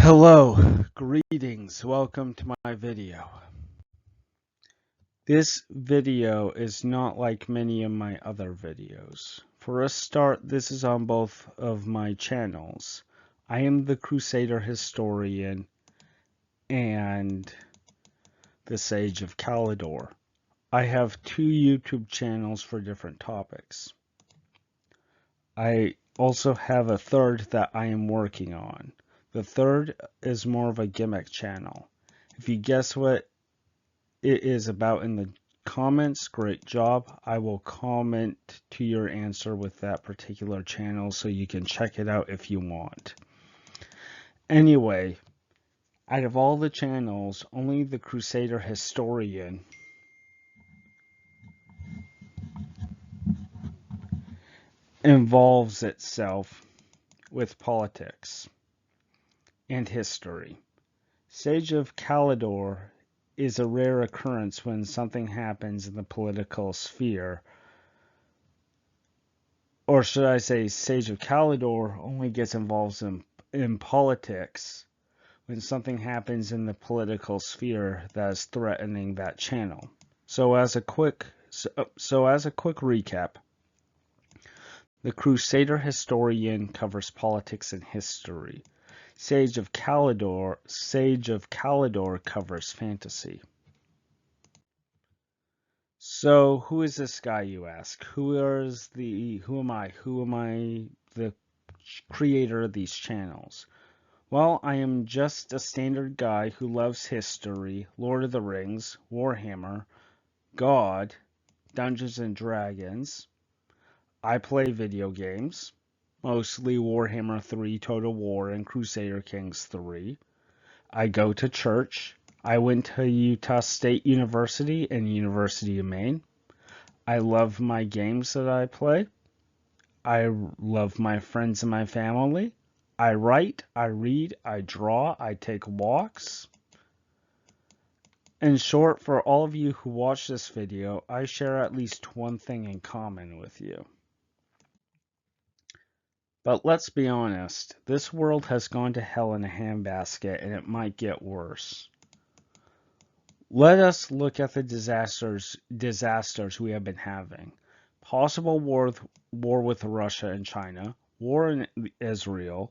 Hello, greetings, welcome to my video. This video is not like many of my other videos. For a start, this is on both of my channels. I am the Crusader Historian and the Sage of Caledor. I have two YouTube channels for different topics. I also have a third that I am working on. The third is more of a gimmick channel. If you guess what it is about in the comments, great job. I will comment to your answer with that particular channel so you can check it out if you want. Anyway, out of all the channels, only the Crusader Historian involves itself with politics and history. Sage of Caledor is a rare occurrence when something happens in the political sphere. Or should I say, Sage of Caledor only gets involved in politics when something happens in the political sphere that is threatening that channel. So as a quick recap, the Crusader Historian covers politics and history. Sage of Caledor covers fantasy. So who is this guy, you ask? Who am I? Who am I, the creator of these channels? Well, I am just a standard guy who loves history, Lord of the Rings, Warhammer, God, Dungeons and Dragons. I play video games, mostly Warhammer 3, Total War, and Crusader Kings 3. I go to church. I went to Utah State University and University of Maine. I love my games that I play. I love my friends and my family. I write, I read, I draw, I take walks. In short, for all of you who watch this video, I share at least one thing in common with you. But let's be honest, this world has gone to hell in a handbasket and it might get worse. Let us look at the disasters we have been having. Possible war with Russia and China, war in Israel,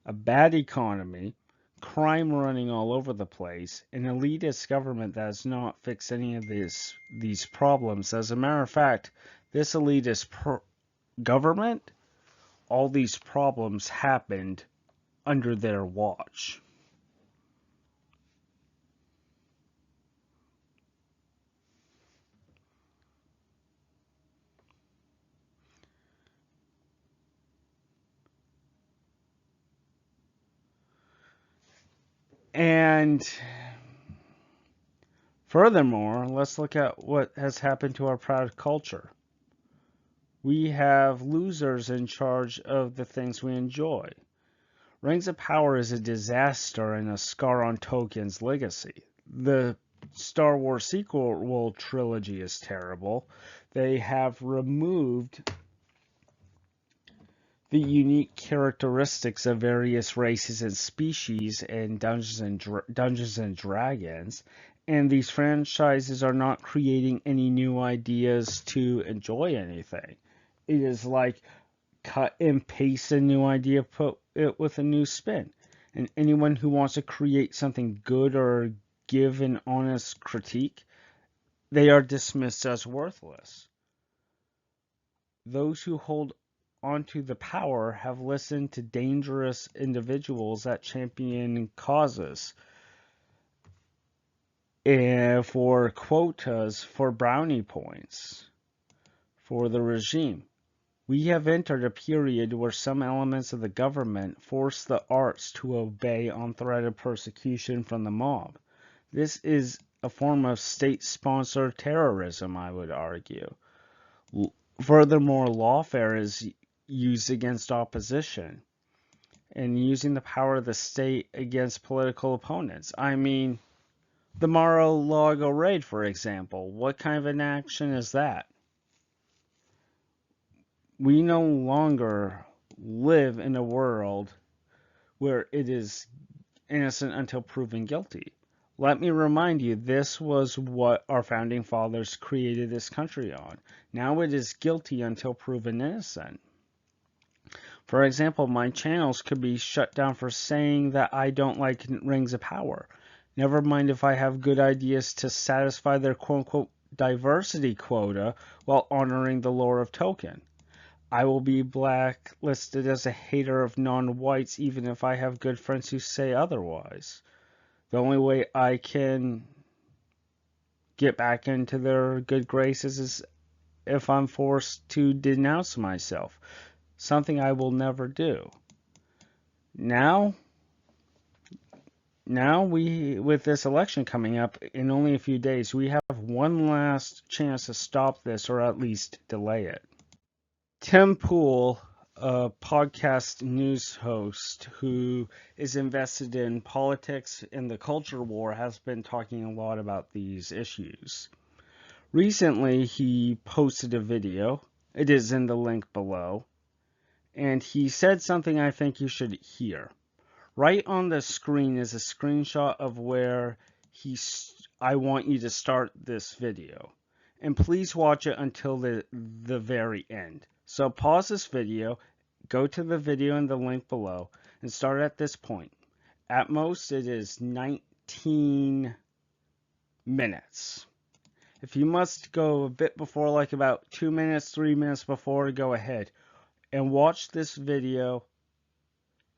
a bad economy, crime running all over the place, an elitist government that has not fixed any of these problems. As a matter of fact, this elitist government, all these problems happened under their watch. And furthermore, let's look at what has happened to our proud culture. We have losers in charge of the things we enjoy. Rings of Power is a disaster and a scar on Tolkien's legacy. The Star Wars sequel trilogy is terrible. They have removed the unique characteristics of various races and species in Dungeons and Dragons, and these franchises are not creating any new ideas to enjoy anything. It is like cut and paste a new idea, put it with a new spin. And anyone who wants to create something good or give an honest critique, they are dismissed as worthless. Those who hold onto the power have listened to dangerous individuals that champion causes for quotas, for brownie points, for the regime. We have entered a period where some elements of the government force the arts to obey on threat of persecution from the mob. This is a form of state-sponsored terrorism, I would argue. Furthermore, lawfare is used against opposition and using the power of the state against political opponents. I mean, the Mar-a-Lago raid, for example. What kind of an action is that? We no longer live in a world where it is innocent until proven guilty. Let me remind you, this was what our founding fathers created this country on. Now it is guilty until proven innocent. For example, my channels could be shut down for saying that I don't like Rings of Power. Never mind if I have good ideas to satisfy their quote-unquote diversity quota while honoring the lore of Tolkien. I will be blacklisted as a hater of non-whites even if I have good friends who say otherwise. The only way I can get back into their good graces is if I'm forced to denounce myself, something I will never do. Now with this election coming up in only a few days, we have one last chance to stop this or at least delay it. Tim Pool, a podcast news host who is invested in politics and the culture war, has been talking a lot about these issues. Recently, he posted a video. It is in the link below. And he said something I think you should hear. Right on the screen is a screenshot of where I want you to start this video. And please watch it until the very end. So pause this video, go to the video in the link below, and start at this point. At most, it is 19 minutes. If you must go a bit before, like about 2 minutes, 3 minutes before, go ahead and watch this video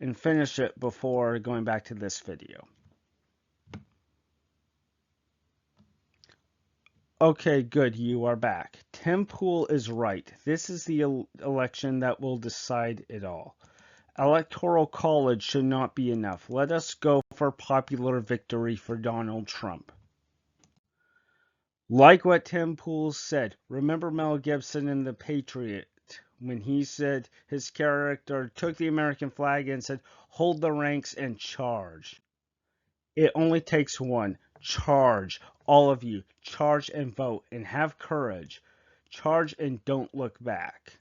and finish it before going back to this video. Okay, good, you are back. Tim Pool is right. This is the election that will decide it all. Electoral college should not be enough. Let us go for popular victory for Donald Trump. Like what Tim Pool said, remember Mel Gibson in The Patriot when he said his character took the American flag and said, "Hold the ranks and charge." It only takes one. Charge. All of you. Charge and vote and have courage. Charge and don't look back.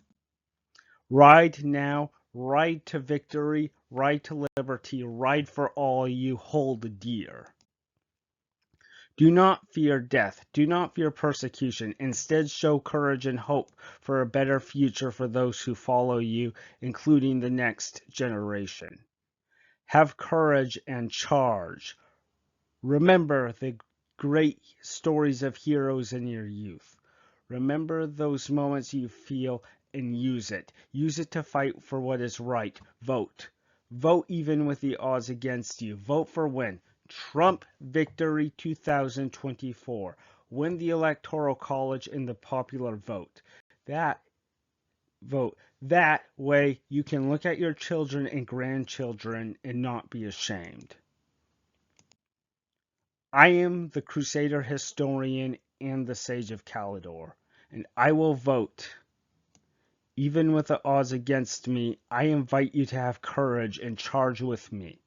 Ride now. Ride to victory. Ride to liberty. Ride for all you hold dear. Do not fear death. Do not fear persecution. Instead, show courage and hope for a better future for those who follow you, including the next generation. Have courage and charge. Remember the great stories of heroes in your youth. Remember those moments you feel and use it. Use it to fight for what is right. Vote. Vote even with the odds against you. Vote for win. Trump victory 2024. Win the Electoral College in the popular vote. That way you can look at your children and grandchildren and not be ashamed. I am the Crusader historian and the Sage of Caledor, and I will vote. Even with the odds against me, I invite you to have courage and charge with me.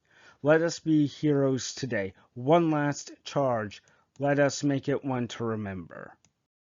Let us be heroes today. One last charge. Let us make it one to remember.